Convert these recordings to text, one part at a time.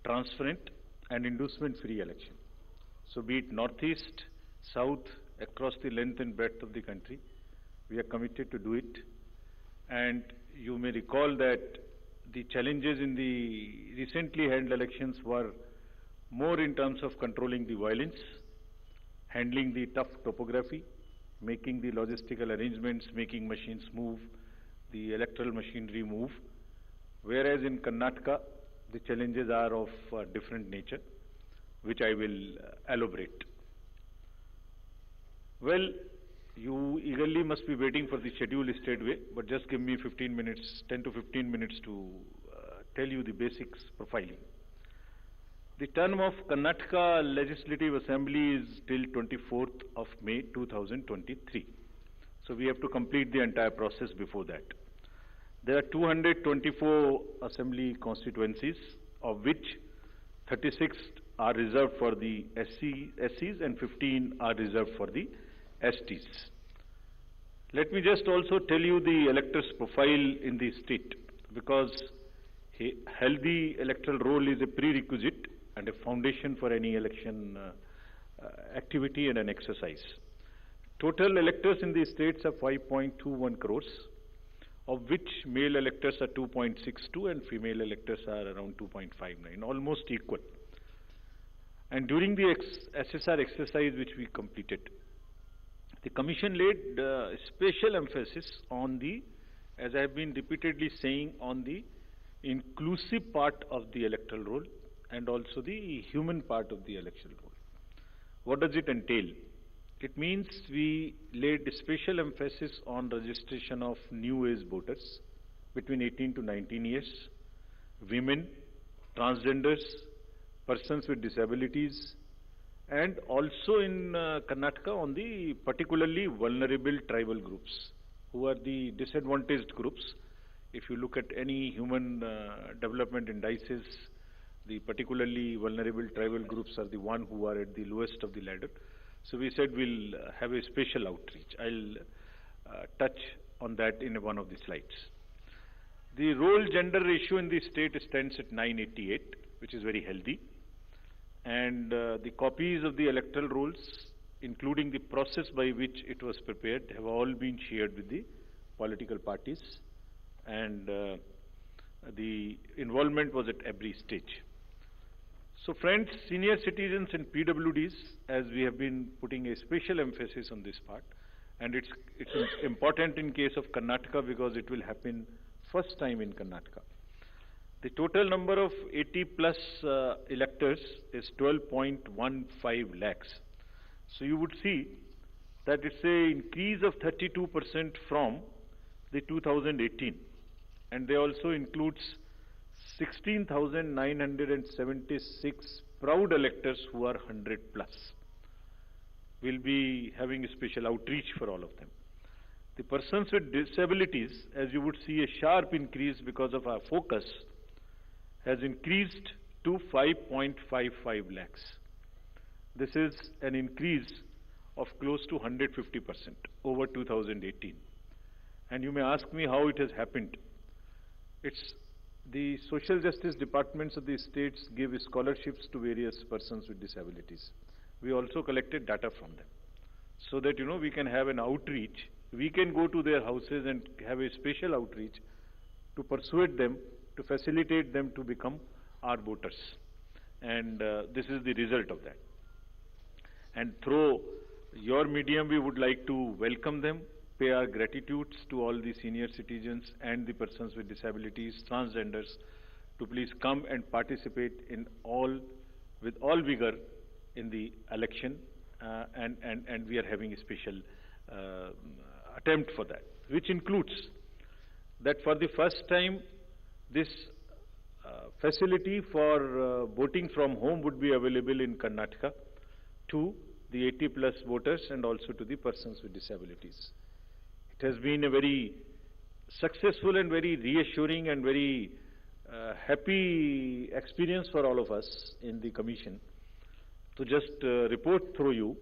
transparent and inducement-free election. So be it northeast, south, across the length and breadth of the country, we are committed to do it. And you may recall that the challenges in the recently held elections were more in terms of controlling the violence, handling the tough topography, making the logistical arrangements, making machines move, the electoral machinery move. Whereas in Karnataka, the challenges are of different nature, which I will elaborate. Well, you eagerly must be waiting for the schedule straightway, but just give me 15 minutes, 10 to 15 minutes to tell you the basics profiling. The term of Karnataka Legislative Assembly is till 24th of May 2023. So we have to complete the entire process before that. There are 224 assembly constituencies, of which 36 are reserved for the SCs and 15 are reserved for the STs. Let me just also tell you the electors' profile in the state, because a healthy electoral roll is a prerequisite and a foundation for any election activity and an exercise. Total electors in the states are 5.21 crores, of which male electors are 2.62 and female electors are around 2.59, almost equal. And during the SSR exercise which we completed, the Commission laid special emphasis on the, as I have been repeatedly saying, on the inclusive part of the electoral roll and also the human part of the electoral roll. What does it entail? It means we laid special emphasis on registration of new age voters between 18 to 19 years, women, transgenders, persons with disabilities, and also in Karnataka on the particularly vulnerable tribal groups, who are the disadvantaged groups. If you look at any human development indices, the particularly vulnerable tribal groups are the one who are at the lowest of the ladder. So we said we'll have a special outreach. I'll touch on that in one of the slides. The roll gender ratio in the state stands at 988, which is very healthy. And the copies of the electoral rolls, including the process by which it was prepared, have all been shared with the political parties. And the involvement was at every stage. So friends, senior citizens and PWDs, as we have been putting a special emphasis on this part, and it's important in case of Karnataka because it will happen first time in Karnataka. The total number of 80 plus electors is 12.15 lakhs. So you would see that it's an increase of 32% from the 2018, and they also includes 16,976 proud electors who are 100 plus. We'll be having a special outreach for all of them. The persons with disabilities, as you would see, a sharp increase because of our focus, has increased to 5.55 lakhs. This is an increase of close to 150% over 2018. And you may ask me how it has happened. It's the social justice departments of the states give scholarships to various persons with disabilities. We also collected data from them so that, you know, we can have an outreach. We can go to their houses and have a special outreach to persuade them, to facilitate them to become our voters. And this is the result of that. And through your medium, we would like to welcome them, pay our gratitudes to all the senior citizens and the persons with disabilities, transgenders, to please come and participate in with all vigor in the election, and we are having a special attempt for that, which includes that for the first time, this facility for voting from home would be available in Karnataka to the 80 plus voters and also to the persons with disabilities. It has been a very successful and very reassuring and very happy experience for all of us in the Commission to just report through you.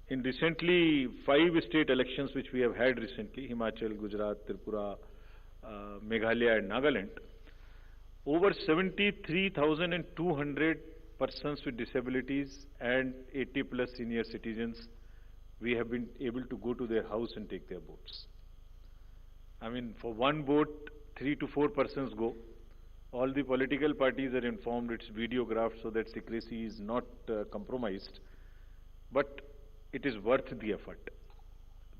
In recently 5 state elections which we have had recently, Himachal, Gujarat, Tripura, Meghalaya and Nagaland, over 73,200 persons with disabilities and 80 plus senior citizens, we have been able to go to their house and take their votes. I mean, for one vote, 3 to 4 persons go. All the political parties are informed, it's videographed so that secrecy is not compromised. But it is worth the effort.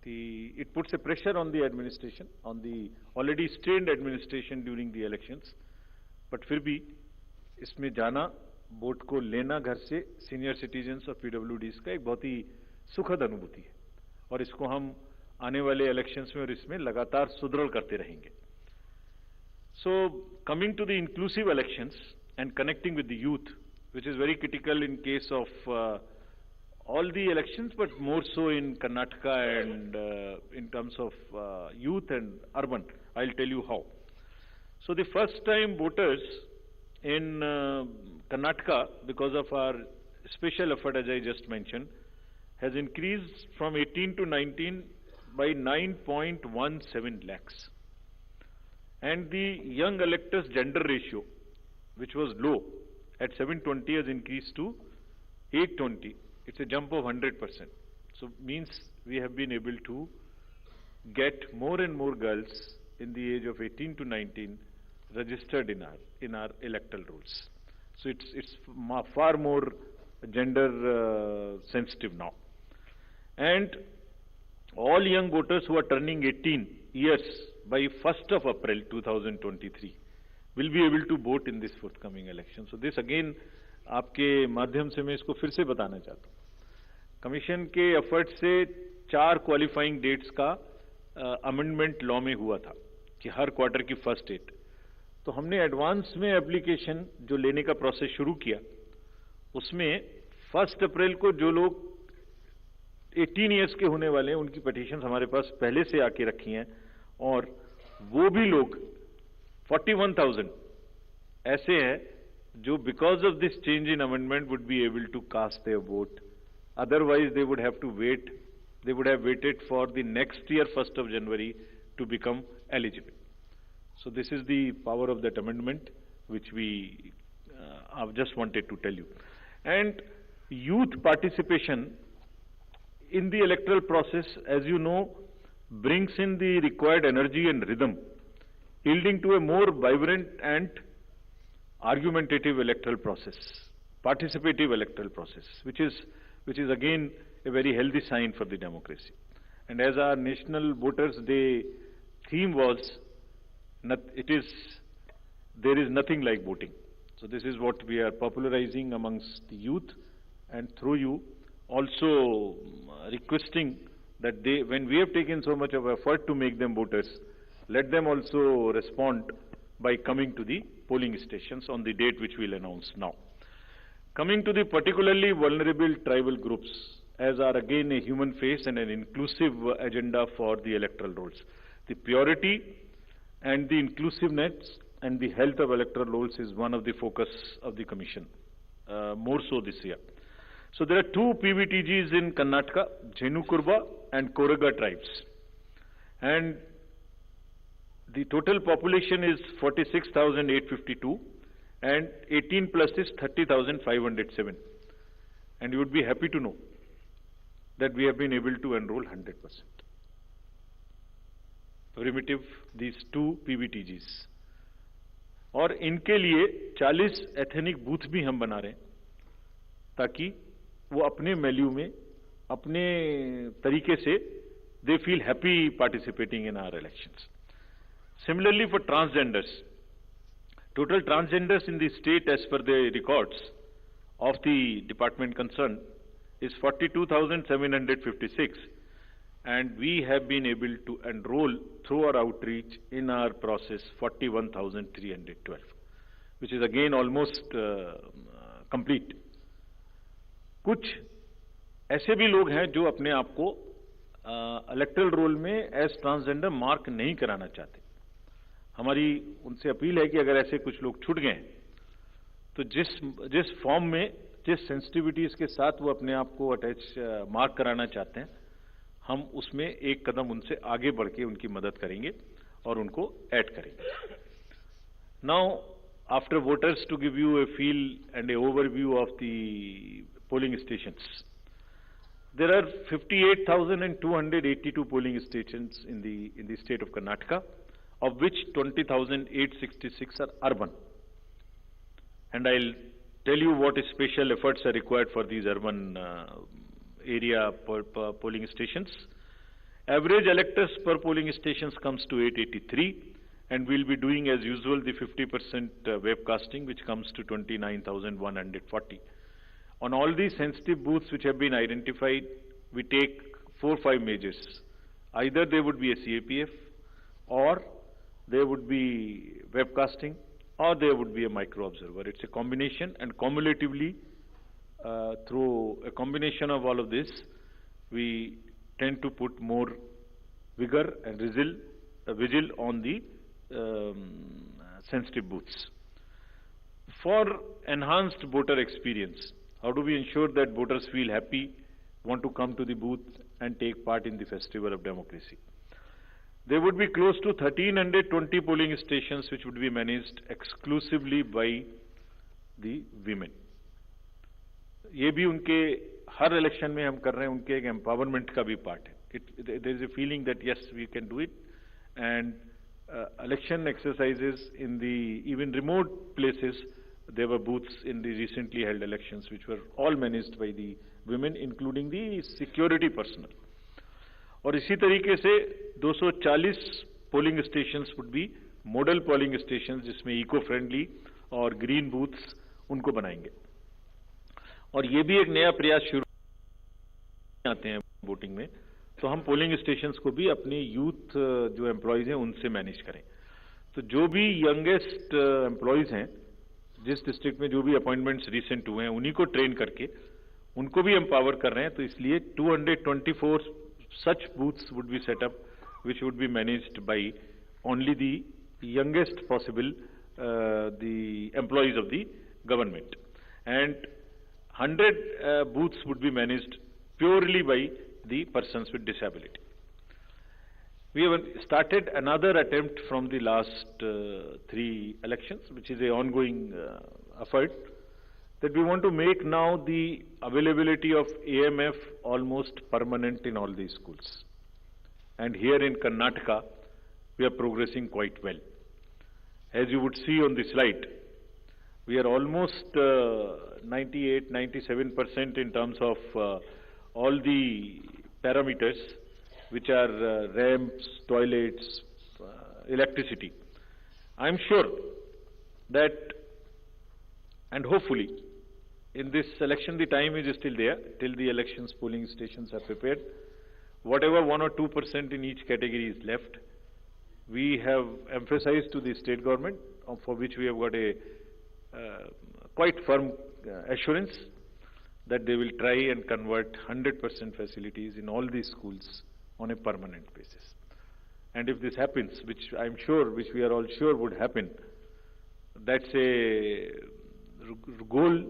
It puts a pressure on the administration, on the already strained administration during the elections. But फिर भी इसमें जाना, vote को लेना घर से senior citizens और पीडब्ल्यूडीज का एक बहुत ही सुखद अनुभूति है और इसको हम आने वाले इलेक्शंस में और इसमें लगातार सुदृढ़ करते रहेंगे. So coming to the inclusive elections and connecting with the youth, which is very critical in case of all the elections, but more so in Karnataka and in terms of youth and urban. I'll tell you how. So the first time voters in Karnataka, because of our special effort as I just mentioned, has increased from 18 to 19 by 9.17 lakhs. And the young electors gender ratio, which was low at 720, has increased to 820. It's a jump of 100%. So means we have been able to get more and more girls in the age of 18 to 19 registered in our electoral rolls. So it's far more gender sensitive now. And all young voters who are turning 18 years by 1st of April 2023 will be able to vote in this forthcoming election. So this again आपके माध्यम से मैं इसको फिर से बताना चाहता हूँ. कमीशन के एफर्ट से 4 क्वालिफाइंग डेट्स का अमेंडमेंट लॉ में हुआ था कि हर क्वार्टर की फर्स्ट डेट. तो हमने एडवांस में एप्लीकेशन जो लेने का प्रोसेस शुरू किया, उसमें 1 अप्रैल को जो लोग 18 इयर्स के होने वाले हैं उनकी पिटीशन हमारे पास पहले से आके रखी हैं और वो भी लोग 41,000 ऐसे हैं जो because of this change in amendment would be able to cast their vote. Otherwise they would have to wait, they would have waited for the next year 1st of January to become eligible. So this is the power of that amendment which we I've just wanted to tell you. And youth participation in the electoral process, as you know, brings in the required energy and rhythm, yielding to a more vibrant and argumentative electoral process, participative electoral process, which is again a very healthy sign for the democracy. And as our National Voters Day theme was, there is nothing like voting. So this is what we are popularizing amongst the youth, and through you also requesting that when we have taken so much of effort to make them voters, let them also respond by coming to the polling stations on the date which we'll announce now. Coming to the particularly vulnerable tribal groups, as are again a human face and an inclusive agenda for the electoral rolls. The purity and the inclusiveness and the health of electoral rolls is one of the focus of the Commission, more so this year. So there are 2 PVTGs in Karnataka, Jhenukurba and Koraga tribes. And the total population is 46,852 and 18 plus is 30,507. And you would be happy to know that we have been able to enroll 100%. Primitive, these 2 PVTGs. और इनके लिए 40 ethnic booth भी हम बना रहे हैं ताकि वो अपने वैल्यू में अपने तरीके से they feel happy participating in our elections. Similarly for transgenders, total transgenders in the state as per the records of the department concerned is 42,756, and we have been able to enroll through our outreach in our process 41,312, which is again almost complete. कुछ ऐसे भी लोग हैं जो अपने आप को electoral roll में एज ट्रांसजेंडर मार्क नहीं कराना चाहते. हमारी उनसे अपील है कि अगर ऐसे कुछ लोग छूट गए तो जिस फॉर्म में जिस सेंसिटिविटीज के साथ वो अपने आप को अटैच मार्क कराना चाहते हैं, हम उसमें एक कदम उनसे आगे बढ़ के उनकी मदद करेंगे और उनको ऐड करेंगे. Now after voters to give you a feel and a overview of the polling stations. There are 58,282 polling stations in the state of Karnataka, of which 20,866 are urban. And I'll tell you what special efforts are required for these urban area polling stations. Average electors per polling stations comes to 883, and we'll be doing as usual the 50% webcasting, which comes to 29,140. On all these sensitive booths which have been identified, we take 4 or 5 measures. Either there would be a CAPF, or there would be webcasting, or there would be a micro observer. It's a combination, and cumulatively, through a combination of all of this, we tend to put more vigor and vigil on the sensitive booths. For enhanced voter experience, how do we ensure that voters feel happy, want to come to the booth and take part in the festival of democracy? There would be close to 1,320 polling stations which would be managed exclusively by the women. ये भी उनके हर election में हम कर रहे हैं, उनके एक एम्पावरमेंट का भी पार्ट है. There is a feeling that yes, we can do it, and election exercises in the even remote places, there were booths in the recently held elections which were all managed by the women, including the security personnel. और इसी तरीके से 240 polling stations would be model polling stations, जिसमें eco friendly और green booths उनको बनाएंगे. और ये भी एक नया प्रयास शुरू आते हैं वोटिंग में, तो हम पोलिंग स्टेशंस को भी अपनी यूथ जो एम्प्लॉयज हैं उनसे मैनेज करें. तो जो भी यंगेस्ट एम्प्लॉयज हैं, जिस डिस्ट्रिक्ट में जो भी अपॉइंटमेंट्स रिसेंट हुए हैं, उन्हीं को ट्रेन करके उनको भी एम्पावर कर रहे हैं. तो इसलिए 224 such booths would be set up, which would be managed by only the youngest possible the employees of the government, and 100 booths would be managed purely by the persons with disability. We have started another attempt from the last 3 elections, which is an ongoing effort, that we want to make now the availability of AMF almost permanent in all these schools. And here in Karnataka, we are progressing quite well. As you would see on the slide, we are almost 98-97% in terms of all the parameters, which are ramps, toilets, electricity. I am sure that, and hopefully, in this election, the time is still there, till the elections polling stations are prepared. Whatever 1 or 2% in each category is left, we have emphasized to the state government, for which we have got a quite firm assurance that they will try and convert 100% facilities in all these schools on a permanent basis. And if this happens, which I am sure, which we are all sure would happen, that's a goal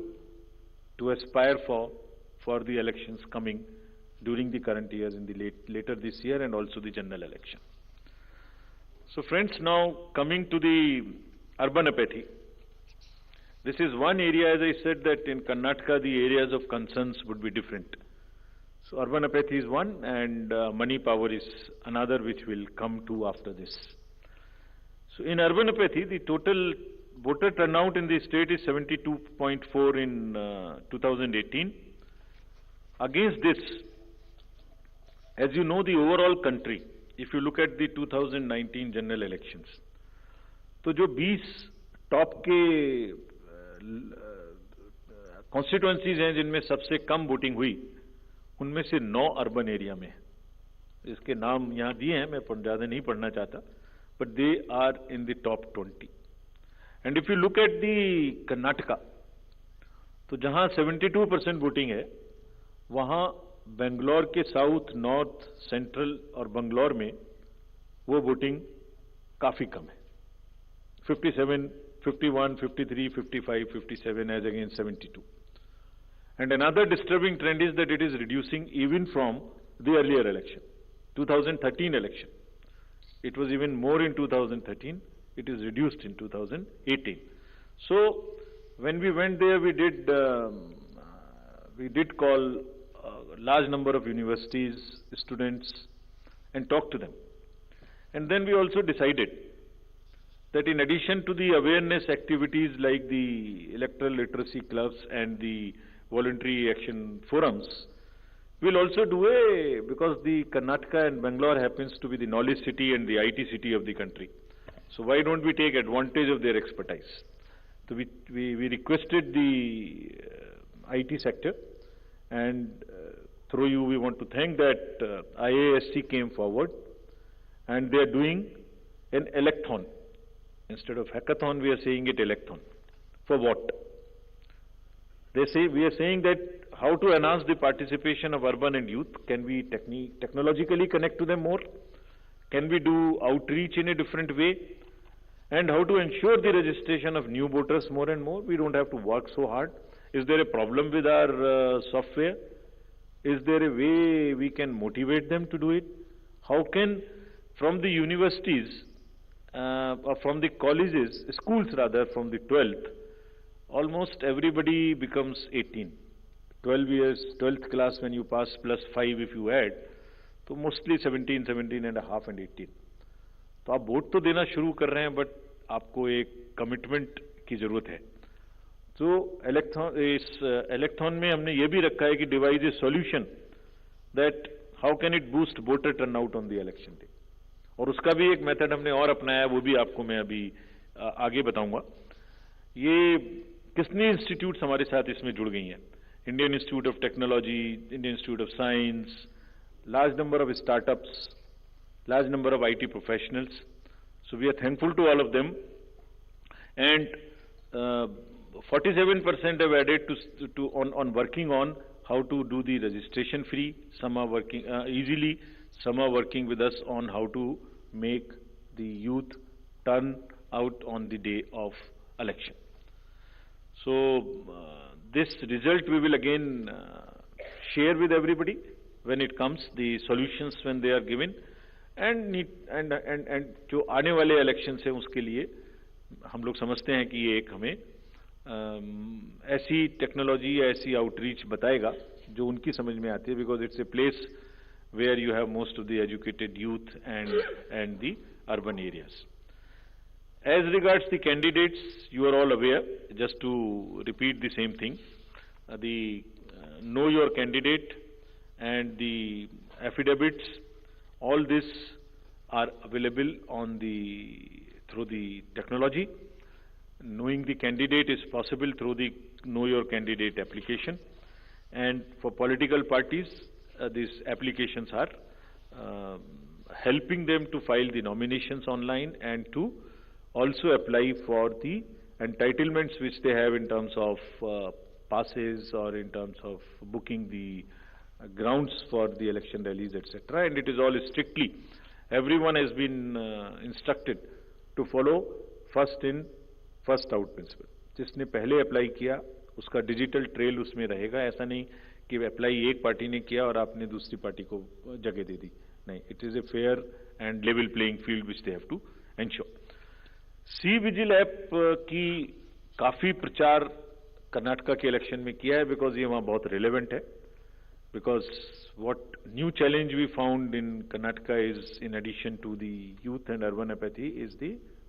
to aspire for the elections coming during the current years, in the later this year, and also the general election. So friends, now coming to the urban apathy. This is one area, as I said, that in Karnataka the areas of concerns would be different. So urban apathy is one, and money power is another, which will come to after this. So in urban apathy, the total voter turnout in the state is 72.4 in 2018. Against this, as you know, the overall country, if you look at the 2019 general elections, तो जो 20 top के constituencies हैं जिनमें सबसे कम voting हुई, उनमें से 9 urban area में. इसके नाम यहाँ दिए हैं, मैं ज़्यादा नहीं पढ़ना चाहता, but they are in the top 20. And if you look at the Karnataka, तो जहाँ 72% वोटिंग है, वहाँ बेंगलोर के साउथ, नॉर्थ, सेंट्रल और बंगलौर में वो वोटिंग काफ़ी कम है. 57, 51, 53, 55, 57 as against 72. And another disturbing trend is that it is reducing even from the earlier election, 2013 election. It was even more in 2013. It is reduced in 2018. So when we went there, we did call a large number of universities, students, and talked to them. And then we also decided that in addition to the awareness activities like the electoral literacy clubs and the voluntary action forums, we'll also do because the Karnataka and Bangalore happens to be the knowledge city and the IT city of the country. So why don't we take advantage of their expertise? So we requested the IT sector, and through you we want to thank that IASC came forward, and they are doing an electhon. Instead of hackathon, we are saying it electhon. For what? They say, we are saying that how to enhance the participation of urban and youth. Can we technologically connect to them more? Can we do outreach in a different way? And how to ensure the registration of new voters more and more? We don't have to work so hard. Is there a problem with our software? Is there a way we can motivate them to do it? How can, from the universities, or from the colleges, schools rather, from the 12th, almost everybody becomes 18. 12 years, 12th class when you pass plus 5 if you add, so mostly 17, 17 and a half and 18. तो आप vote तो देना शुरू कर रहे हैं, but आपको एक कमिटमेंट की जरूरत है. तो इस इलेक्थॉन में हमने ये भी रखा है कि device A solution that how can it boost voter turnout on the election day. और उसका भी एक मेथड हमने और अपनाया, वो भी आपको मैं अभी आगे बताऊंगा. ये कितनी इंस्टीट्यूट्स हमारे साथ इसमें जुड़ गई हैं. Indian institute of technology, Indian institute of science, large number of startups, large number of IT professionals. So we are thankful to all of them. And 47% have added on working on how to do the registration free. Some are working easily. Some are working with us on how to make the youth turn out on the day of election. So this result we will again share with everybody when it comes, the solutions when they are given, and जो आने वाले election से उसके लिए हम लोग समझते हैं कि ये एक हमें ऐसी टेक्नोलॉजी या ऐसी आउटरीच बताएगा जो उनकी समझ में आती है, because it's a place where you have most of the educated youth and the urban areas. As regards the candidates, you are all aware, just to repeat the same thing, the know your candidate and the affidavits, all this are available on through the technology. Knowing the candidate is possible through the Know Your Candidate application, and for political parties, these applications are helping them to file the nominations online and to also apply for the entitlements which they have in terms of passes or in terms of booking the grounds for the election rallies, etc. And it is all strictly, everyone has been instructed to follow first in first out principle. जिसने पहले apply किया उसका digital trail उसमें रहेगा. ऐसा नहीं कि apply एक पार्टी ने किया और आपने दूसरी पार्टी को जगह दे दी. नहीं, it is a fair and level playing field which they have to ensure. C Vigil app की काफी प्रचार कर्नाटका के इलेक्शन में किया है, बिकॉज ये वहां बहुत रिलेवेंट है. Because what new challenge we found in Karnataka is, in addition to the youth and urban apathy, is the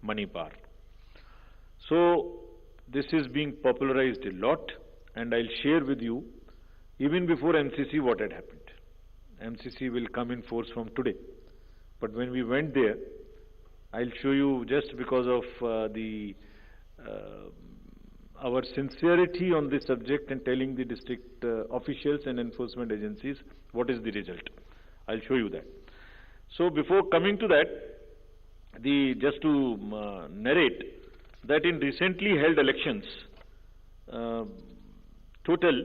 money power. So this is being popularized a lot, and I'll share with you even before MCC what had happened. MCC will come in force from today, but when we went there, I'll show you, just because of our sincerity on this subject and telling the district officials and enforcement agencies what is the result. I'll show you that. So before coming to that, just to narrate that in recently held elections, total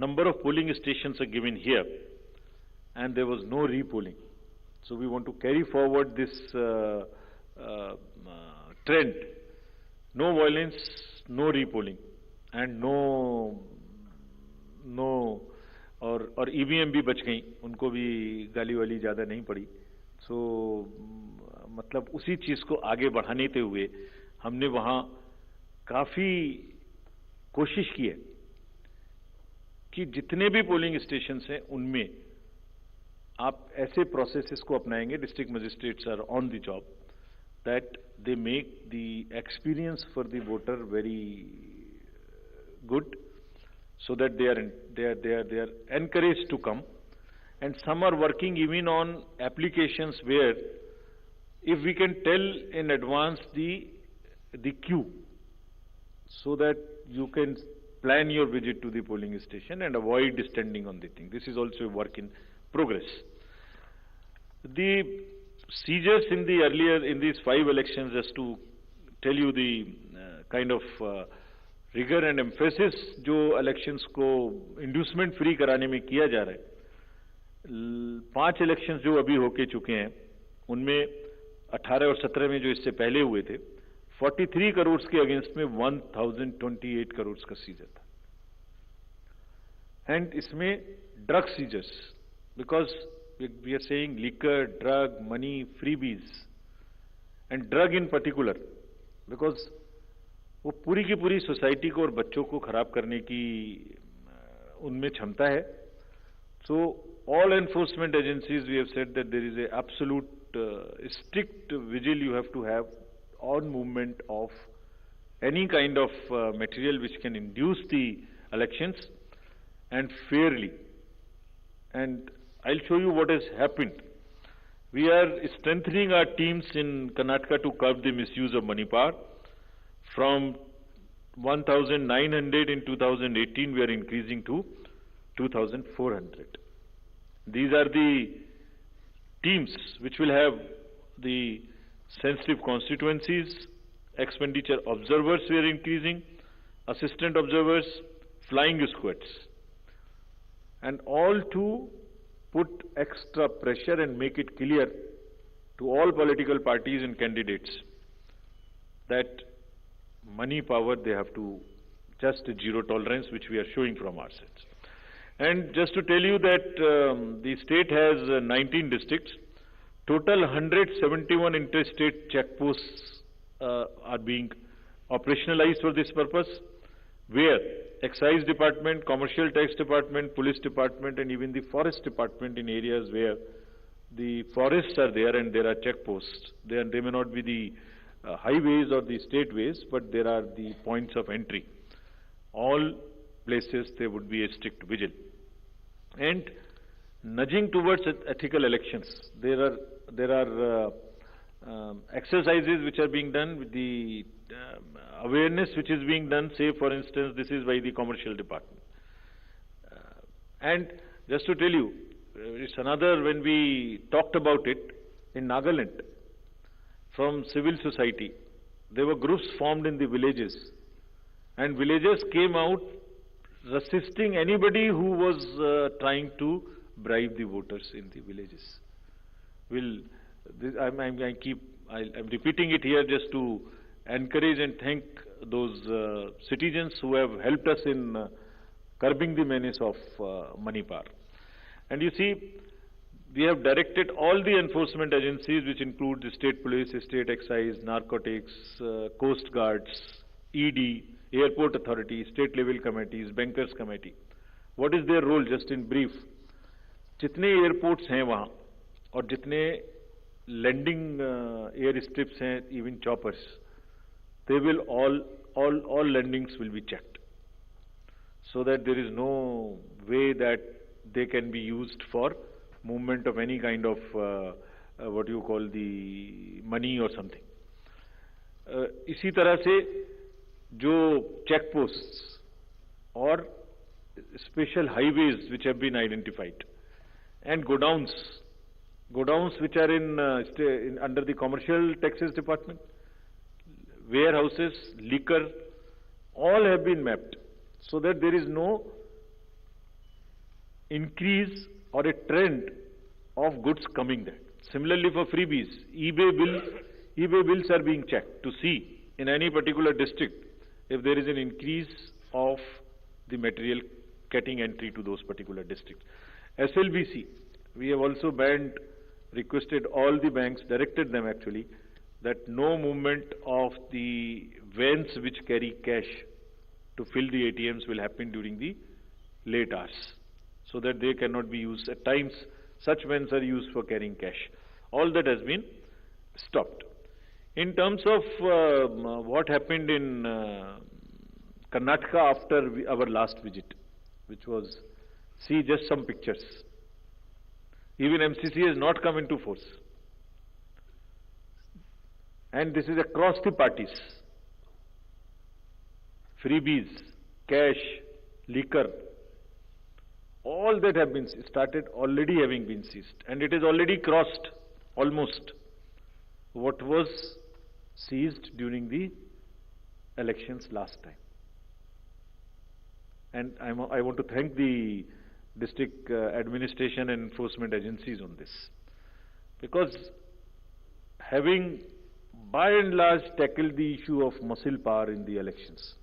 number of polling stations are given here, and there was no repolling. So we want to carry forward this trend. No violence, no repolling, and no और EVM भी बच गई, उनको भी गाली वाली ज़्यादा नहीं पड़ी. So मतलब उसी चीज़ को आगे बढ़ाने हुए हमने वहाँ काफी कोशिश की है कि जितने भी पोलिंग स्टेशन हैं उनमें आप ऐसे प्रोसेसेस को अपनाएंगे, district magistrates are on the job, that they make the experience for the voter very good, so that they are encouraged to come. And some are working even on applications where if we can tell in advance the queue, so that you can plan your visit to the polling station and avoid standing on the thing. This is also a work in progress. The seizures in these 5 elections, just to tell you the kind of rigour and emphasis जो elections को inducement free कराने में किया जा रहा है, 5 elections जो अभी होके चुके हैं उनमें 18 और 17 में जो इससे पहले हुए थे, 43 करोड़ के अगेंस्ट में 1028 करोड़ का सीजर था. एंड इसमें drug seizures, because we are saying liquor, drug, money, freebies and drug in particular, because वो पूरी की पूरी सोसाइटी को और बच्चों को खराब करने की उनमें क्षमता है. So all enforcement agencies we have said that there is a absolute strict vigil you have to have on movement of any kind of material which can induce the elections and fairly. And I will show you what has happened. We are strengthening our teams in Karnataka to curb the misuse of money power. From 1,900 in 2018, we are increasing to 2,400. These are the teams which will have the sensitive constituencies, expenditure observers we are increasing, assistant observers, flying squads, and all to put extra pressure and make it clear to all political parties and candidates that money power, they have to just zero tolerance, which we are showing from our sides. And just to tell you that the state has 19 districts. Total 171 interstate checkposts are being operationalized for this purpose, where excise department, commercial tax department, police department, and even the forest department in areas where the forests are there and there are checkposts. They may not be the highways or the state ways, but there are the points of entry. All places there would be a strict vigil. And nudging towards ethical elections, there are exercises which are being done with the awareness which is being done. Say for instance, this is by the commercial department. And just to tell you, it's another, when we talked about it in Nagaland, from civil society, there were groups formed in the villages, and villagers came out resisting anybody who was trying to bribe the voters in the villages. I'm repeating it here just to encourage and thank those citizens who have helped us in curbing the menace of money power. And you see, we have directed all the enforcement agencies, which include the state police, state excise, narcotics, coast guards, ED, airport authority, state level committees, bankers committee. What is their role, just in brief? जितने airports हैं वहाँ और जितने landing air strips हैं, even choppers, they will all landings will be checked, so that there is no way that they can be used for movement of any kind of what you call the money or something. इसी तरह से जो check posts और special highways which have been identified, and godowns which are in under the commercial taxes department, warehouses, liquor, all have been mapped, so that there is no increase or a trend of goods coming there. Similarly for freebies, eBay bills are being checked to see in any particular district if there is an increase of the material getting entry to those particular districts. SLBC, we have also requested all the banks, directed them actually, that no movement of the vans which carry cash to fill the ATMs will happen during the late hours, so that they cannot be used. At times, such vans are used for carrying cash. All that has been stopped. In terms of what happened in Karnataka after our last visit, which was, see just some pictures. Even MCC has not come into force. And this is across the parties. Freebies, cash, liquor, all that have been started already having been seized. And it is already crossed almost what was seized during the elections last time. And I want to thank the district administration and enforcement agencies on this, because having by and large tackled the issue of muscle power in the elections,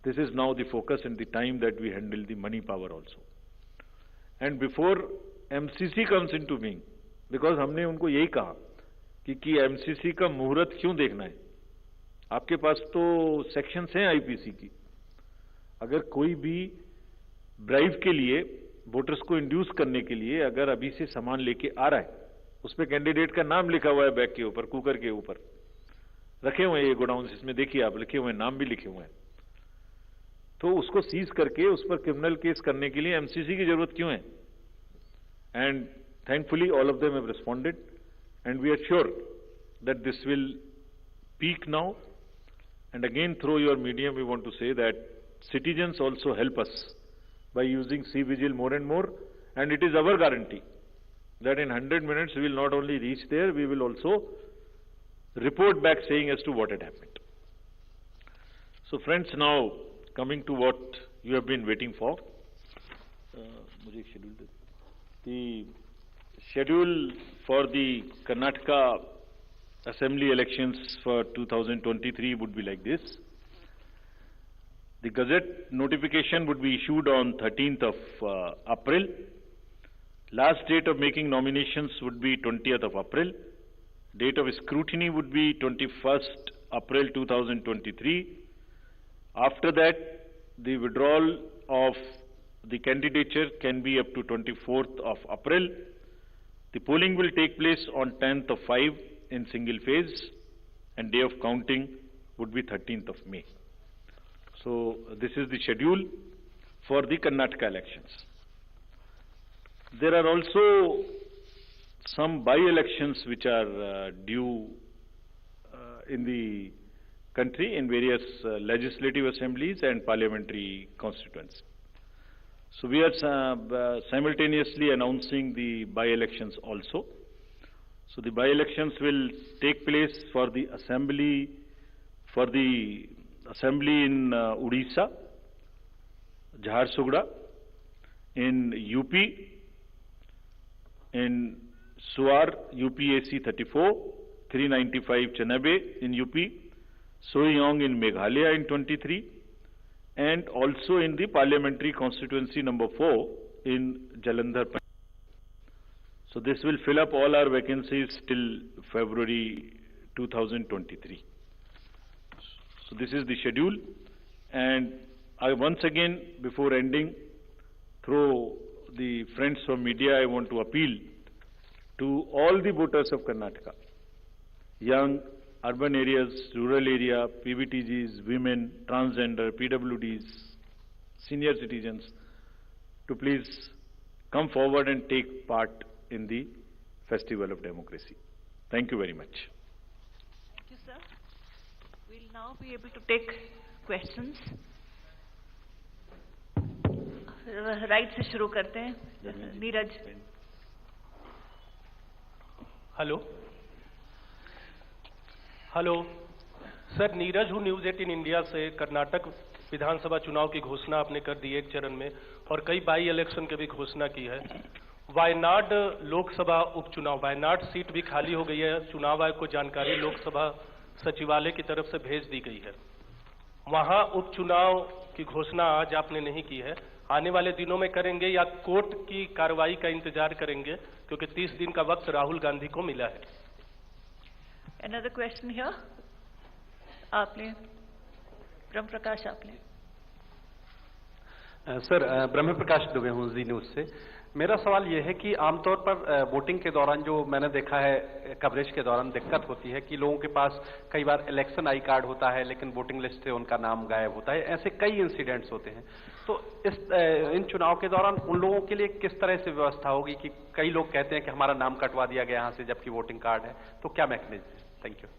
this is now the focus and the time that we handle the money power also. And before MCC comes into being, because हमने उनको यही कहा कि MCC का मुहूर्त क्यों देखना है, आपके पास तो सेक्शंस हैं आईपीसी की. अगर कोई भी ब्राइब के लिए, वोटर्स को इंड्यूस करने के लिए अगर अभी से सामान लेके आ रहा है, उस पर कैंडिडेट का नाम लिखा हुआ है बैग के ऊपर, कुकर के ऊपर रखे हुए हैं ये गोडाउन, इसमें देखिए आप लिखे हुए हैं, नाम भी लिखे हुए हैं, तो उसको सीज करके उस पर क्रिमिनल केस करने के लिए एमसीसी की जरूरत क्यों है? And thankfully all of them have responded and we are sure that this will peak now. And again through your medium we want to say that citizens also help us by using C-Vigil more and more, and it is our guarantee that in 100 minutes we will not only reach there, we will also report back saying as to what had happened. So friends, now coming to what you have been waiting for, the schedule for the Karnataka Assembly elections for 2023 would be like this. The Gazette notification would be issued on 13th of April. Last date of making nominations would be 20th of April. Date of scrutiny would be 21st April 2023. After that, the withdrawal of the candidature can be up to 24th of April. The polling will take place on 10th of 5 in single phase, and day of counting would be 13th of May. So this is the schedule for the Karnataka elections. There are also some by-elections which are due in the country in various legislative assemblies and parliamentary constituents. So we are simultaneously announcing the by-elections also. So the by-elections will take place for the assembly in Odisha, Jharsuguda, in UP, in Suar, UPAC 34, 395 Chanabe in UP, Soyong in Meghalaya in 23, and also in the parliamentary constituency number 4 in Jalandhar. So this will fill up all our vacancies till February 2023. So this is the schedule, and I once again, before ending, through the friends from media, I want to appeal to all the voters of Karnataka, young, urban areas, rural area, PVTGs, women, transgender, PWDs, senior citizens, to please come forward and take part in the Festival of Democracy. Thank you very much. Thank you, sir. We'll now be able to take questions. Right से शुरू करते हैं. Neeraj. Hello sir, Neeraj हूँ news 18 India से. कर्नाटक विधानसभा चुनाव की घोषणा आपने कर दी एक चरण में, और कई बाई इलेक्शन की भी घोषणा की है. वायनाड लोकसभा उपचुनाव, वायनाड सीट भी खाली हो गई है. चुनाव आयोग को जानकारी लोकसभा सचिवालय की तरफ से भेज दी गई है. वहां उपचुनाव की घोषणा आज आपने नहीं की है. आने वाले दिनों में करेंगे या कोर्ट की कार्रवाई का इंतजार करेंगे, क्योंकि 30 दिन का वक्त राहुल गांधी को मिला है? Another question here. आपने ब्रह्म प्रकाश आपने सर ब्रह्म प्रकाश दुबे हूँ जी न्यूज से। मेरा सवाल यह है कि आमतौर पर वोटिंग के दौरान जो मैंने देखा है कवरेज के दौरान दिक्कत होती है कि लोगों के पास कई बार इलेक्शन आई कार्ड होता है लेकिन वोटिंग लिस्ट से उनका नाम गायब होता है, ऐसे कई इंसिडेंट्स होते हैं। तो इन चुनाव के दौरान उन लोगों के लिए किस तरह से व्यवस्था होगी कि कई लोग कहते हैं कि हमारा नाम कटवा दिया गया यहाँ से जबकि वोटिंग कार्ड है, तो क्या मैकेनिज्म है? Thank you.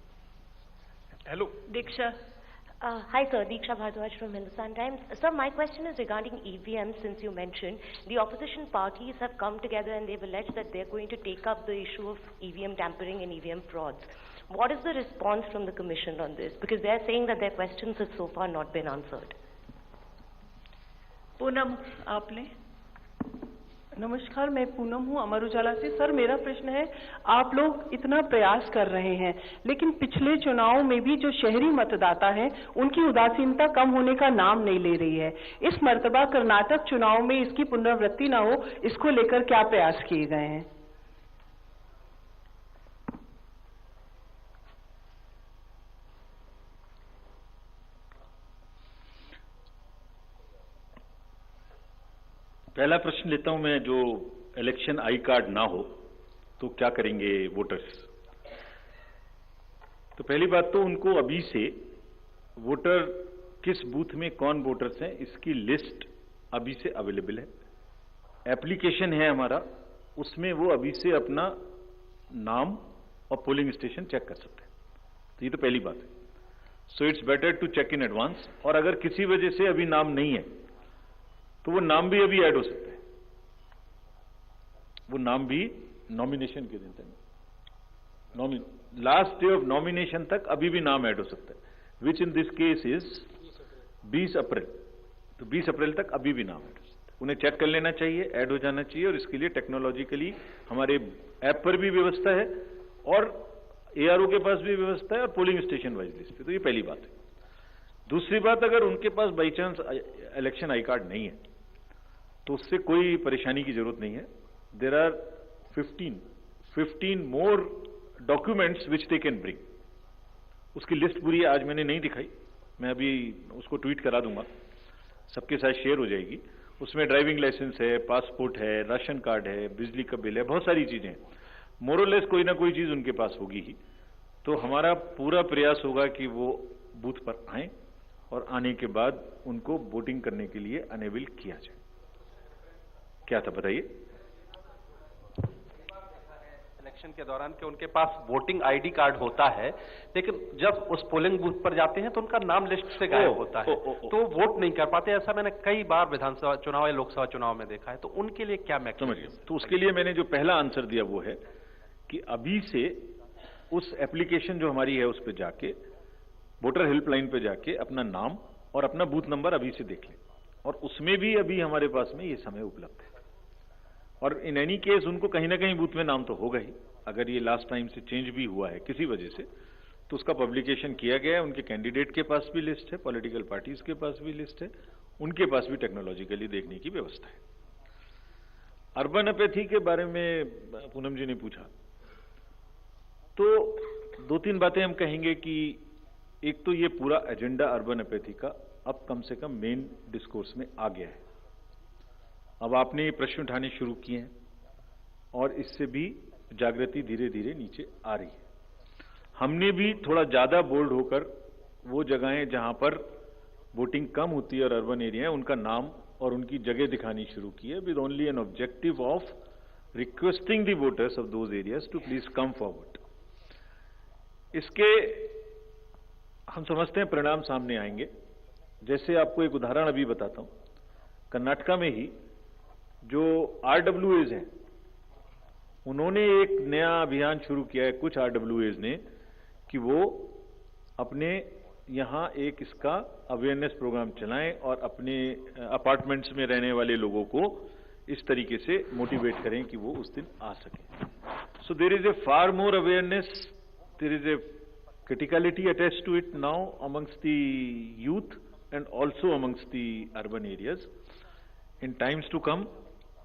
Hello Diksha. Hi sir, Diksha Bhardwaj from Hindustan Times. Sir, my question is regarding EVM. Since you mentioned the opposition parties have come together and they've alleged that they're going to take up the issue of EVM tampering and EVM frauds. What is the response from the Commission on this? Because they're saying that their questions have so far not been answered. Poonam आपने। नमस्कार, मैं पूनम हूँ अमर उजाला से। Sir मेरा प्रश्न है, आप लोग इतना प्रयास कर रहे हैं लेकिन पिछले चुनाव में भी जो शहरी मतदाता हैं उनकी उदासीनता कम होने का नाम नहीं ले रही है। इस मर्तबा कर्नाटक चुनाव में इसकी पुनरावृत्ति न हो, इसको लेकर क्या प्रयास किए गए हैं? पहला प्रश्न लेता हूं मैं, जो इलेक्शन आई कार्ड ना हो तो क्या करेंगे वोटर्स। तो पहली बात तो उनको अभी से वोटर किस बूथ में कौन वोटर्स हैं इसकी लिस्ट अभी से अवेलेबल है। एप्लीकेशन है हमारा, उसमें वो अभी से अपना नाम और पोलिंग स्टेशन चेक कर सकते हैं। तो ये तो पहली बात है। So it's better to check in advance. और अगर किसी वजह से अभी नाम नहीं है तो वो नाम भी अभी ऐड हो सकता है। वो नाम भी नॉमिनेशन के दिन तक, लास्ट डे ऑफ नॉमिनेशन तक अभी भी नाम ऐड हो सकता है, विच इन दिस केस इज 20 अप्रैल। तो 20 अप्रैल तक अभी भी नाम ऐड हो सकता है। उन्हें चेक कर लेना चाहिए, ऐड हो जाना चाहिए। और इसके लिए टेक्नोलॉजिकली हमारे ऐप पर भी व्यवस्था है और ARO के पास भी व्यवस्था है और पोलिंग स्टेशन वाइज लिस्ट पे। तो ये पहली बात है। दूसरी बात, अगर उनके पास by chance election I card नहीं है तो उससे कोई परेशानी की जरूरत नहीं है। There are 15 more documents which they can bring. उसकी लिस्ट पूरी आज मैंने नहीं दिखाई, मैं अभी उसको ट्वीट करा दूंगा, सबके साथ शेयर हो जाएगी। उसमें ड्राइविंग लाइसेंस है, पासपोर्ट है, राशन कार्ड है, बिजली का बिल है, बहुत सारी चीजें हैं। मोरलेस कोई ना कोई चीज उनके पास होगी ही। तो हमारा पूरा प्रयास होगा कि वो बूथ पर आए और आने के बाद उनको वोटिंग करने के लिए अनेबल किया जाए। क्या था बताइए? इलेक्शन के दौरान कि उनके पास वोटिंग आईडी कार्ड होता है लेकिन जब उस पोलिंग बूथ पर जाते हैं तो उनका नाम लिस्ट से गायब होता है, तो वोट नहीं कर पाते। ऐसा मैंने कई बार विधानसभा चुनाव या लोकसभा चुनाव में देखा है। तो उनके लिए क्या मैकेनिज्म? तो उसके लिए मैंने जो पहला आंसर दिया वो है कि अभी से उस एप्लीकेशन जो हमारी है उस पर जाके, वोटर हेल्पलाइन पे जाके अपना नाम और अपना बूथ नंबर अभी से देख लें। और उसमें भी अभी हमारे पास में ये समय उपलब्ध है। और इन एनी केस उनको कहीं ना कहीं बूथ में नाम तो होगा ही। अगर ये लास्ट टाइम से चेंज भी हुआ है किसी वजह से तो उसका पब्लिकेशन किया गया है। उनके कैंडिडेट के पास भी लिस्ट है, पॉलिटिकल पार्टीज के पास भी लिस्ट है, उनके पास भी टेक्नोलॉजिकली देखने की व्यवस्था है। अर्बन अपैथी के बारे में पूनम जी ने पूछा, तो 2-3 बातें हम कहेंगे कि एक तो ये पूरा एजेंडा अर्बन अपैथी का अब कम से कम मेन डिस्कोर्स में आ गया है। अब आपने ये प्रश्न उठाने शुरू किए हैं और इससे भी जागृति धीरे धीरे नीचे आ रही है। हमने भी थोड़ा ज्यादा बोल्ड होकर वो जगहें जहां पर वोटिंग कम होती है और अर्बन एरिया है उनका नाम और उनकी जगह दिखानी शुरू की है, with only an objective of requesting the voters of those areas to please come forward. इसके हम समझते हैं परिणाम सामने आएंगे। जैसे आपको एक उदाहरण अभी बताता हूं, कर्नाटका में ही जो RWAs हैं उन्होंने एक नया अभियान शुरू किया है, कुछ RWAs ने, कि वो अपने यहां एक इसका अवेयरनेस प्रोग्राम चलाएं और अपने अपार्टमेंट्स में रहने वाले लोगों को इस तरीके से मोटिवेट करें कि वो उस दिन आ सकें। So there is a far more awareness, there is a criticality attached to it now amongst the youth and also amongst the urban areas. In times to come,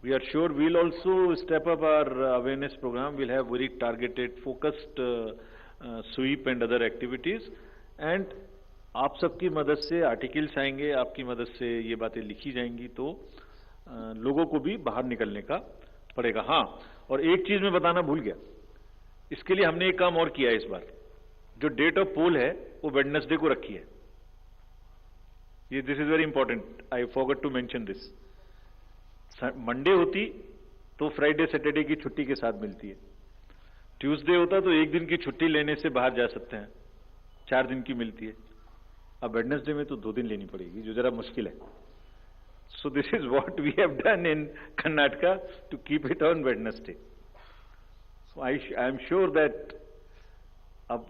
we are sure we'll also step up our awareness program. We'll have very targeted, focused sweep and other activities, and आप सबकी मदद से articles आएंगे, आपकी मदद से ये बातें लिखी जाएंगी, तो लोगों को भी बाहर निकलने का पड़ेगा। हाँ, और एक चीज मैं बताना भूल गया, इसके लिए हमने एक काम और किया है इस बार। जो डेट ऑफ पोल है वो वेडनेसडे को रखी है। ये this is very important, I forgot to mention this. Monday होती तो फ्राइडे सैटरडे की छुट्टी के साथ मिलती है, ट्यूसडे होता तो एक दिन की छुट्टी लेने से बाहर जा सकते हैं, 4 दिन की मिलती है। अब वेडनेसडे में तो 2 दिन लेनी पड़ेगी, जो जरा मुश्किल है। So this is what we have done in Karnataka to keep it on Wednesday. So I am sure that अब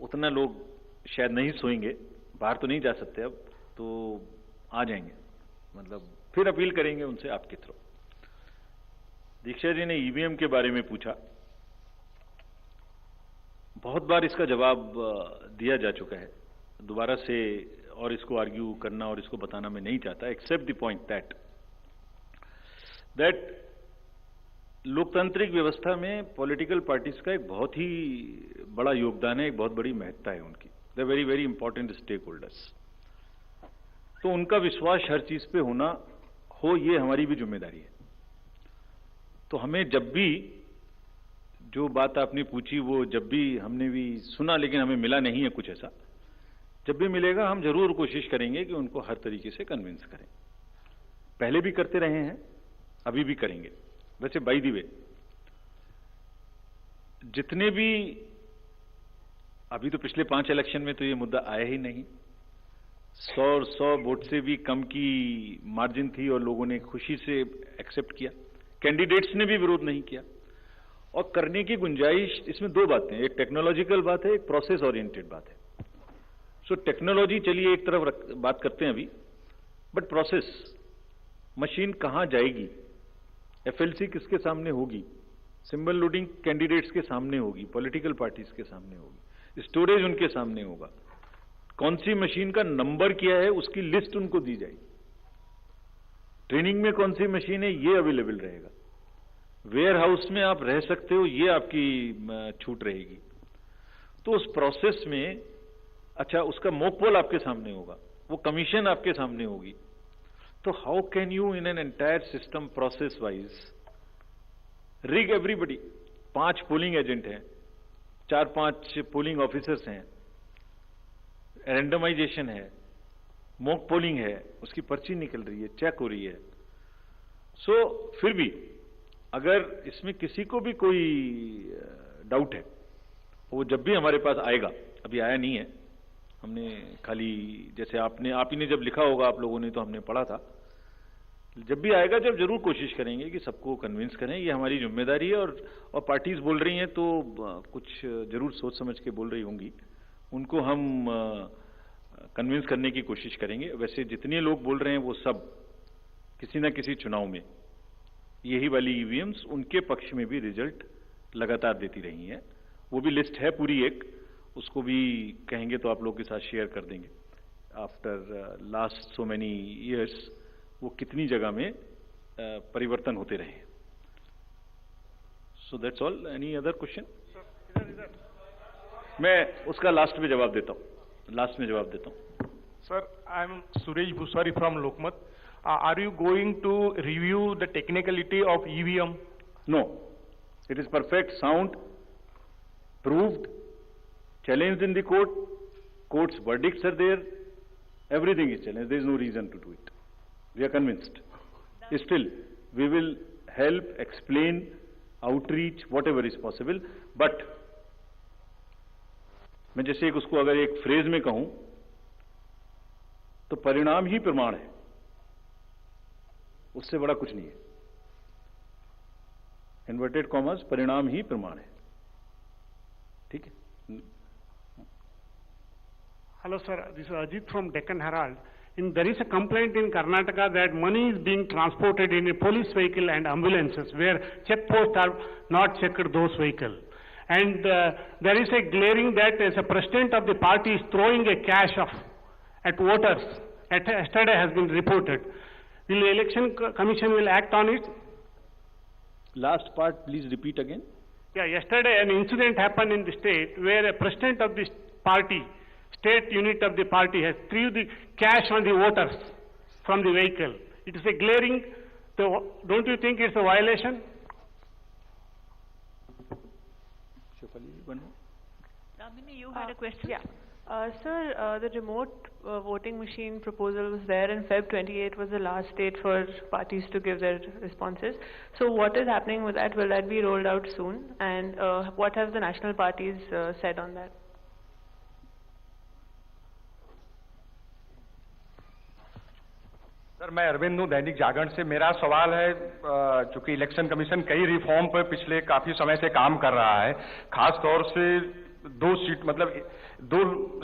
उतना लोग शायद नहीं सोएंगे, बाहर तो नहीं जा सकते अब, तो आ जाएंगे, मतलब फिर अपील करेंगे उनसे आपके थ्रू। दीक्षा जी ने ईवीएम के बारे में पूछा, बहुत बार इसका जवाब दिया जा चुका है, दोबारा से और इसको आर्ग्यू करना और इसको बताना मैं नहीं चाहता, एक्सेप्ट द पॉइंट दैट लोकतांत्रिक व्यवस्था में पॉलिटिकल पार्टीज का एक बहुत ही बड़ा योगदान है, एक बहुत बड़ी महत्ता है उनकी। They very very important stake holders. तो उनका विश्वास हर चीज पे होना हो, ये हमारी भी जिम्मेदारी है। तो हमें जब भी जो बात आपने पूछी, वो जब भी हमने भी सुना, लेकिन हमें मिला नहीं है कुछ ऐसा, जब भी मिलेगा हम जरूर कोशिश करेंगे कि उनको हर तरीके से कन्विंस करें। पहले भी करते रहे हैं, अभी भी करेंगे। वैसे बाय द वे, जितने भी अभी तो पिछले 5 इलेक्शन में तो ये मुद्दा आया ही नहीं, 100 वोट से भी कम की मार्जिन थी और लोगों ने खुशी से एक्सेप्ट किया, कैंडिडेट्स ने भी विरोध नहीं किया। और करने की गुंजाइश इसमें 2 बातें, एक टेक्नोलॉजिकल बात है, एक प्रोसेस ओरिएंटेड बात है। सो टेक्नोलॉजी चलिए एक तरफ बात करते हैं अभी, बट प्रोसेस, मशीन कहां जाएगी, एफएलसी किसके सामने होगी, सिंबल लोडिंग कैंडिडेट्स के सामने होगी, पॉलिटिकल पार्टीज के सामने होगी, स्टोरेज उनके सामने होगा, कौन सी मशीन का नंबर क्या है उसकी लिस्ट उनको दी जाएगी, ट्रेनिंग में कौन सी मशीन है ये अवेलेबल रहेगा, वेयर हाउस में आप रह सकते हो ये आपकी छूट रहेगी। तो उस प्रोसेस में अच्छा, उसका मॉक पोल आपके सामने होगा, वो कमीशन आपके सामने होगी। तो how can you in an entire system process wise rig everybody? 5 polling agent हैं, 4-5 पोलिंग ऑफिसर्स हैं, रैंडमाइजेशन है, मॉक पोलिंग है, उसकी पर्ची निकल रही है, चेक हो रही है। सो फिर भी अगर इसमें किसी को भी कोई डाउट है, वो जब भी हमारे पास आएगा, अभी आया नहीं है, हमने खाली जैसे आप ही ने जब लिखा होगा आप लोगों ने तो हमने पढ़ा था, जब भी आएगा जब जरूर कोशिश करेंगे कि सबको कन्विंस करें, ये हमारी जिम्मेदारी है। और पार्टीज बोल रही हैं तो कुछ जरूर सोच समझ के बोल रही होंगी, उनको हम कन्विंस करने की कोशिश करेंगे। वैसे जितने लोग बोल रहे हैं वो सब किसी ना किसी चुनाव में यही वाली ईवीएम्स उनके पक्ष में भी रिजल्ट लगातार देती रही हैं। वो भी लिस्ट है पूरी एक, उसको भी कहेंगे तो आप लोग के साथ शेयर कर देंगे। After last so many years वो कितनी जगह में परिवर्तन होते रहे। So that's all. Any other question? मैं उसका लास्ट में जवाब देता हूं, Sir, I am Suresh Bhuswari from Lokmat. Are you going to review the technicality of EVM? No. It is perfect, sound, proved, challenged in the court. Court's verdicts are there. Everything is challenged. There is no reason to do it. We are convinced. Still, we will help, explain, outreach, whatever is possible. But मैं जैसे एक उसको अगर एक phrase में कहूं तो परिणाम ही प्रमाण है, उससे बड़ा कुछ नहीं है। इन्वर्टेड कॉमर्स, परिणाम ही प्रमाण है। ठीक है। Hello sir, this is Ajit from Deccan Herald. There is a complaint in Karnataka that money is being transported in a police vehicle and ambulances where checkposts are not checked those vehicles. And there is a glaring that as a president of the party is throwing a cash at voters. Yesterday has been reported. Will the election commission will act on it? Last part, please repeat again. Yeah, yesterday an incident happened in the state where a president of the party, state unit of the party, has threw the cash on the voters from the vehicle. It is a glaring, don't you think it's a violation? Damini, you had a question? Yeah. Sir, the remote voting machine proposal was there, and Feb 28 was the last date for parties to give their responses. So what is happening with that? Will that be rolled out soon? And what have the national parties said on that? Sir, मैं अरविंद हूँ दैनिक जागरण से। मेरा सवाल है, चूंकि election commission कई reform पर पिछले काफी समय से काम कर रहा है, खास तौर से दो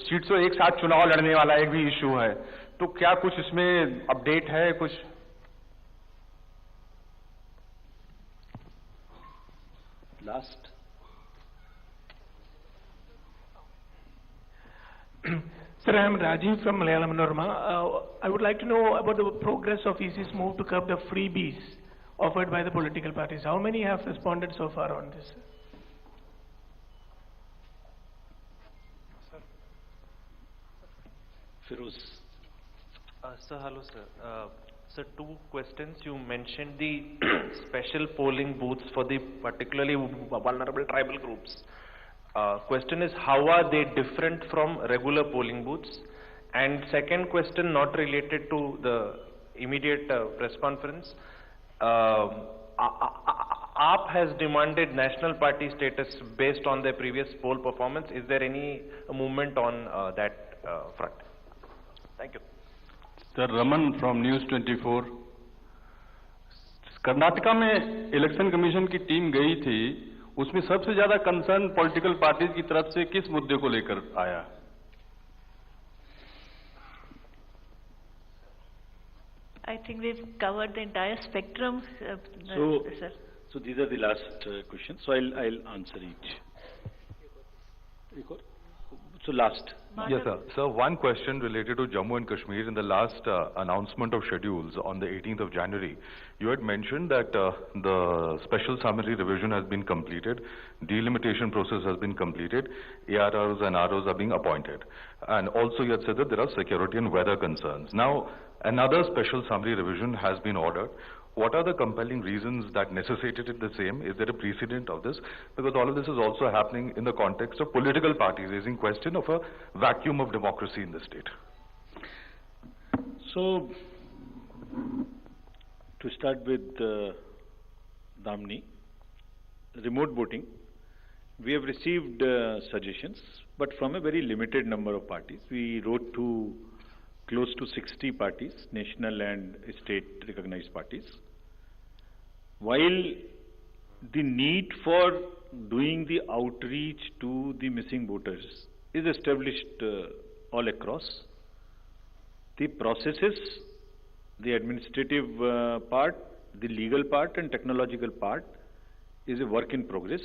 सीट से एक साथ चुनाव लड़ने वाला एक भी इशू है, तो क्या कुछ इसमें अपडेट है कुछ? Last Sir, I am Rajiv from Malayalam Norma. I would like to know about the progress of EC's move to curb the freebies offered by the political parties. How many have responded so far on this? Firoz. Sir, hello, sir. Sir, two questions. You mentioned the special polling booths for the particularly vulnerable tribal groups. Question is, how are they different from regular polling booths? And second question, not related to the immediate press conference. AAP has demanded national party status based on their previous poll performance. Is there any movement on that front? Thank you. Sir, Raman from News 24. Karnataka में election commission की team गई थी, उसमें सबसे ज्यादा concern political parties की तरफ से किस मुद्दे को लेकर आया? I think we've covered the entire spectrum, sir. So these are the last questions. So I'll answer each. So last. Yes, sir. Sir, one question related to Jammu and Kashmir. In the last announcement of schedules on the 18th of January, you had mentioned that the special summary revision has been completed, delimitation process has been completed, ARRs and ROs are being appointed. And also you had said that there are security and weather concerns. Now, another special summary revision has been ordered. What are the compelling reasons that necessitated the same? Is there a precedent of this? Because all of this is also happening in the context of political parties raising question of a vacuum of democracy in the state. So, to start with Damini, remote voting, we have received suggestions, but from a very limited number of parties. We wrote to close to 60 parties, national and state recognized parties. While the need for doing the outreach to the missing voters is established all across, the processes, the administrative part, the legal part and technological part is a work in progress.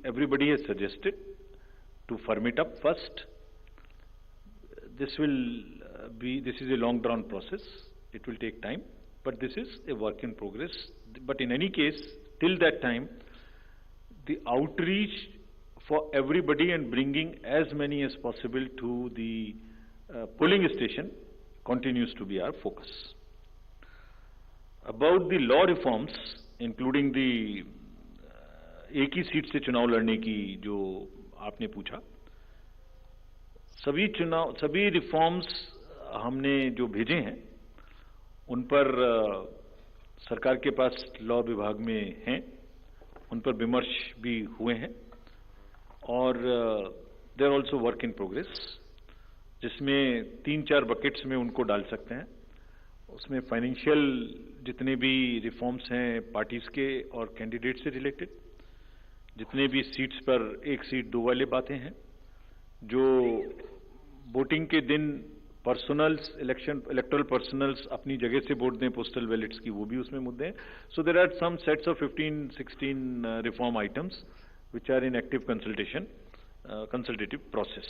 Everybody has suggested to firm it up first. This is a long drawn process. It will take time, but this is a work in progress. But in any case, till that time, the outreach for everybody and bringing as many as possible to the polling station continues to be our focus. About the law reforms, including the एक ही seat से चुनाव लड़ने की जो आपने पूछा, सभी reforms हमने जो भेजे हैं उन पर सरकार के पास लॉ विभाग में हैं, उन पर विमर्श भी हुए हैं और they are also work in progress, जिसमें 3-4 बकेट्स में उनको डाल सकते हैं. उसमें फाइनेंशियल जितने भी रिफॉर्म्स हैं पार्टीज के और कैंडिडेट से रिलेटेड, जितने भी सीट्स पर 1 सीट 2 वाले बातें हैं, जो वोटिंग के दिन पर्सनल्स इलेक्टोरल पर्सनल्स अपनी जगह से वोट दें पोस्टल बैलेट्स की, वो भी उसमें मुद्दे हैं. So there are some sets of 15-16 reform items which are in active consultative process.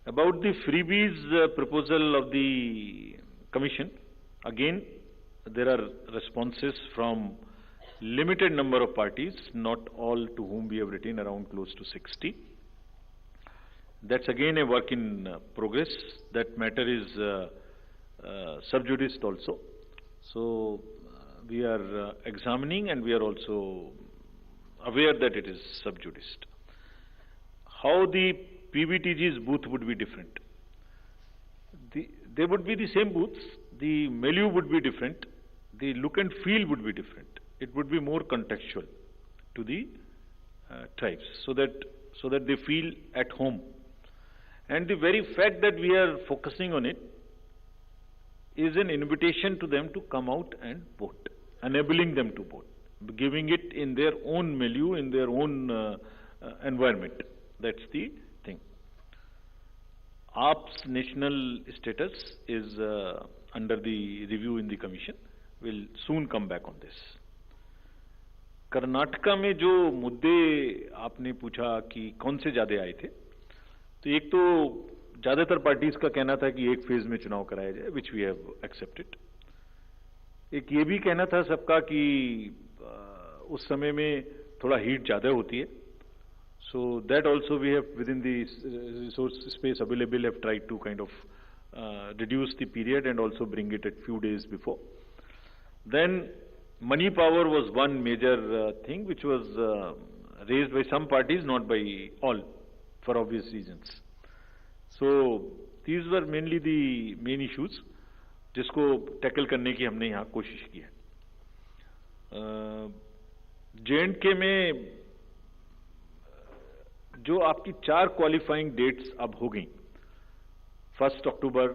About the freebies proposal of the commission, again there are responses from limited number of parties, not all to whom we have written, around close to 60. That's again a work in progress. That matter is sub judice also. So we are examining, and we are also aware that it is sub judice. How the PVTG's booth would be different? They would be the same booths. The milieu would be different. The look and feel would be different. It would be more contextual to the tribes, so that they feel at home. And the very fact that we are focusing on it is an invitation to them to come out and vote, enabling them to vote, giving it in their own milieu, in their own environment. That's the thing. AAP's national status is under the review in the commission. We'll soon come back on this. Karnataka में जो मुद्दे आपने पूछा कि कौन से ज्यादा आए थे, तो एक तो ज्यादातर पार्टीज का कहना था कि एक फेज में चुनाव कराया जाए, विच वी हैव एक्सेप्टेड. एक ये भी कहना था सबका कि उस समय में थोड़ा हीट ज्यादा होती है. So that also we have, within the resource space available, have tried to kind of reduce the period and also bring it at few days before. Then money power was one major thing which was raised by some parties, not by all, for obvious reasons. So these were mainly the main issues जिसको tackle करने की हमने यहाँ कोशिश की है. J&K में जो आपकी 4 क्वालिफाइंग डेट्स अब हो गई, 1 अक्टूबर,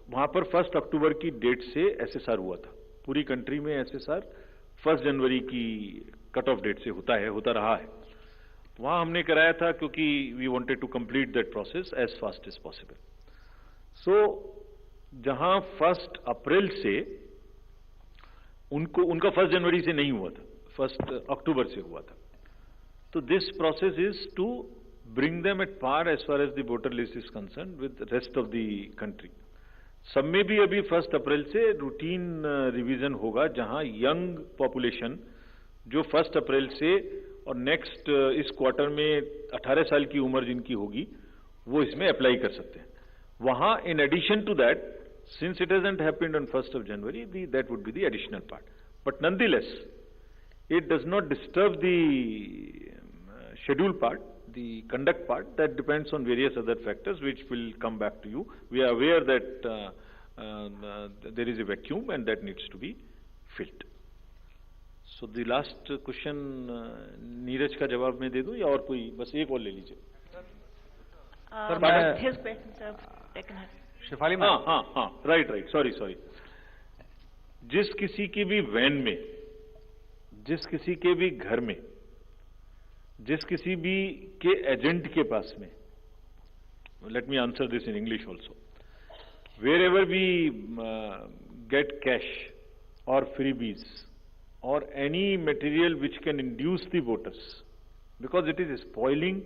वहां पर 1 अक्टूबर की डेट से एसएसआर हुआ था. पूरी कंट्री में एसएसआर 1 जनवरी की कट ऑफ डेट से होता रहा है. वहां हमने कराया था क्योंकि we wanted to complete that process as fast as possible. So जहां 1 अप्रैल से उनका 1 जनवरी से नहीं हुआ था, 1 अक्टूबर से हुआ था. So this process is to bring them at par as far as the voter list is concerned with the rest of the country. सब में भी अभी 1 अप्रैल से रूटीन रिवीजन होगा, जहां यंग पॉपुलेशन जो 1 अप्रैल से और नेक्स्ट इस क्वार्टर में 18 साल की उम्र जिनकी होगी वो इसमें अप्लाई कर सकते हैं. वहां in addition to that, since it hasn't happened on 1 January, that would be the additional part. But nonetheless it does not disturb the schedule part, the conduct part. That depends on various other factors which will come back to you. We are aware that there is a vacuum and that needs to be filled. So the last question Neeraj का जवाब मैं दे दूं या और कोई, बस एक और ले लीजिए. His questions are taken. Shifali में हाँ राइट सॉरी. जिस किसी की भी वैन में, जिस किसी के भी घर में, जिस किसी भी के एजेंट के पास में, let me answer this in English also, wherever we get cash और फ्रीबीज और any material which can induce the voters, because it is spoiling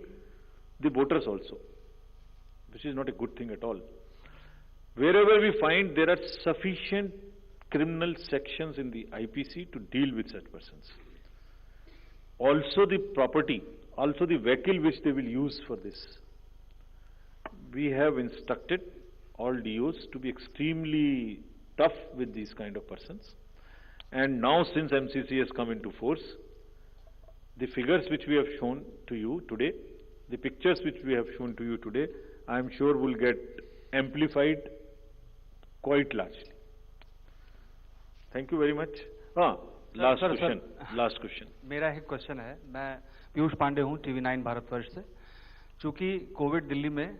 the voters also, which is not a good thing at all. Wherever we find there are sufficient criminal sections in the IPC to deal with such persons. Also the property, also the vehicle which they will use for this. We have instructed all DOs to be extremely tough with these kind of persons. And now since MCC has come into force, the figures which we have shown to you today, the pictures which we have shown to you today, I am sure will get amplified quite largely. Thank you very much. Last question. मेरा एक question है. मैं पीयूष पांडे हूँ, TV 9 Bharatvarsh से. चूंकि Covid Delhi में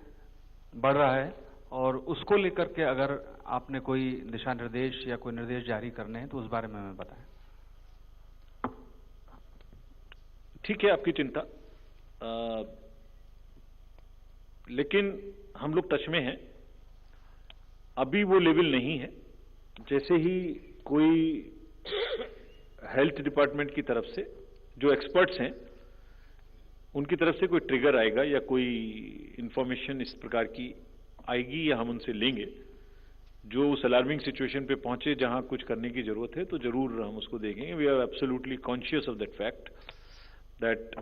बढ़ रहा है और उसको लेकर के अगर आपने कोई दिशा निर्देश या कोई निर्देश जारी करने हैं तो उस बारे में हमें बताएं. ठीक है आपकी चिंता, लेकिन हम लोग टच में हैं. अभी वो लेवल नहीं है. जैसे ही कोई हेल्थ डिपार्टमेंट की तरफ से जो एक्सपर्ट्स हैं उनकी तरफ से कोई ट्रिगर आएगा या कोई इंफॉर्मेशन इस प्रकार की आएगी या हम उनसे लेंगे, जो उस अलार्मिंग सिचुएशन पे पहुंचे जहां कुछ करने की जरूरत है तो जरूर हम उसको देखेंगे. We are absolutely conscious of that fact that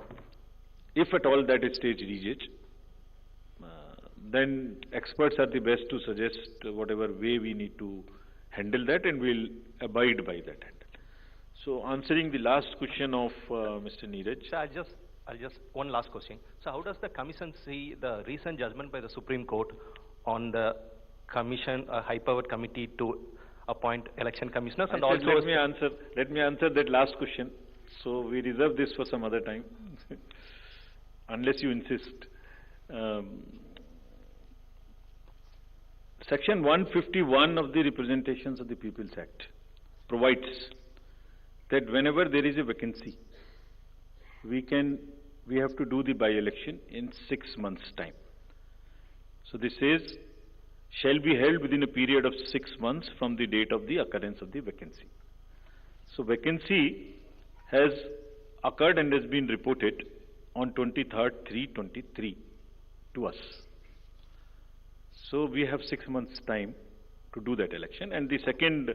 if at all that stage reaches, then experts are the best to suggest whatever way we need to handle that, and we'll abide by that handle. So answering the last question of Mr. Neeraj. So I'll just one last question. So how does the commission see the recent judgment by the Supreme Court on the commission, high-powered committee to appoint election commissioners? And also let me answer that last question. So we reserve this for some other time. Unless you insist. Section 151 of the Representations of the People's Act provides that whenever there is a vacancy, we have to do the by-election in 6 months' time. So this says, shall be held within a period of 6 months from the date of the occurrence of the vacancy. So vacancy has occurred and has been reported on 23rd 3/23 to us. So we have 6 months time to do that election. And the second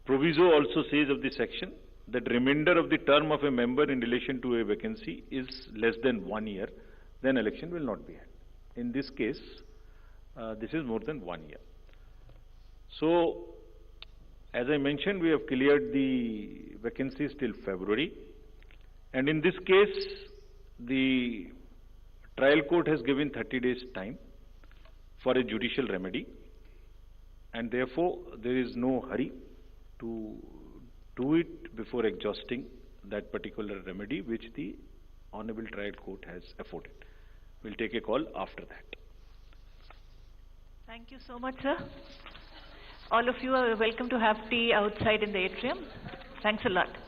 proviso also says of the section that remainder of the term of a member in relation to a vacancy is less than 1 year, then election will not be held. In this case, this is more than 1 year. So, as I mentioned, we have cleared the vacancies till February. And in this case, the trial court has given 30 days time for a judicial remedy, and therefore there is no hurry to do it before exhausting that particular remedy which the Honorable Trial Court has afforded. We'll take a call after that. Thank you so much, sir. All of you are welcome to have tea outside in the atrium. Thanks a lot.